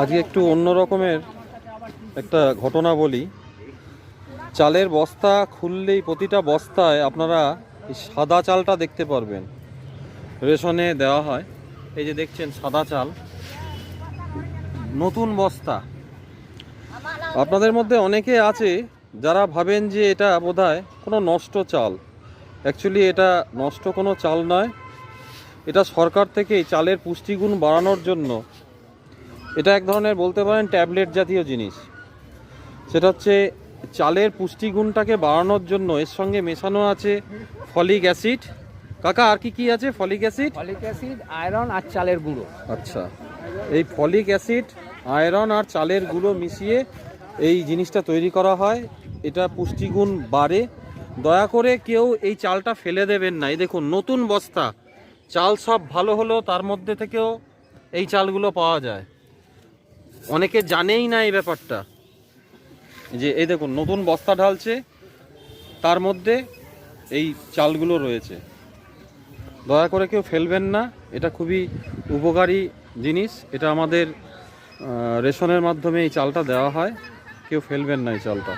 আজকে একটু অন্য রকমের একটা ঘটনা বলি। চালের বস্তা খুললেই প্রতিটা বস্তায় আপনারা এই সাদা চালটা দেখতে পারবেন, রেশনে দেওয়া হয়। এই যে দেখছেন সাদা চাল, নতুন বস্তা। আপনাদের মধ্যে অনেকে আছে যারা ভাবেন যে এটা বোধহয় কোনো নষ্ট চাল। অ্যাকচুয়ালি এটা নষ্ট কোনো চাল নয়, এটা সরকার থেকেই চালের পুষ্টিগুণ বাড়ানোর জন্য, এটা এক ধরনের বলতে পারেন ট্যাবলেট জাতীয় জিনিস। সেটা হচ্ছে চালের পুষ্টিগুণটাকে বাড়ানোর জন্য এর সঙ্গে মেশানো আছে ফলিক অ্যাসিড। কাকা আর কি আছে? ফলিক অ্যাসিড, আয়রন আর চালের গুঁড়ো। আচ্ছা, এই ফলিক অ্যাসিড, আয়রন আর চালের গুঁড়ো মিশিয়ে এই জিনিসটা তৈরি করা হয়। এটা পুষ্টিগুণ বাড়ে। দয়া করে কেউ এই চালটা ফেলে দেবেন না। এই দেখুন নতুন বস্তা, চাল সব ভালো হলেও তার মধ্যে থেকেও এই চালগুলো পাওয়া যায়। অনেকে জানেই না এই ব্যাপারটা, যে এই দেখুন নতুন বস্তা ঢালছে, তার মধ্যে এই চালগুলো রয়েছে। দয়া করে কেউ ফেলবেন না, এটা খুবই উপকারী জিনিস। এটা আমাদের রেশনের মাধ্যমে এই চালটা দেওয়া হয়, কেউ ফেলবেন না এই চালটা।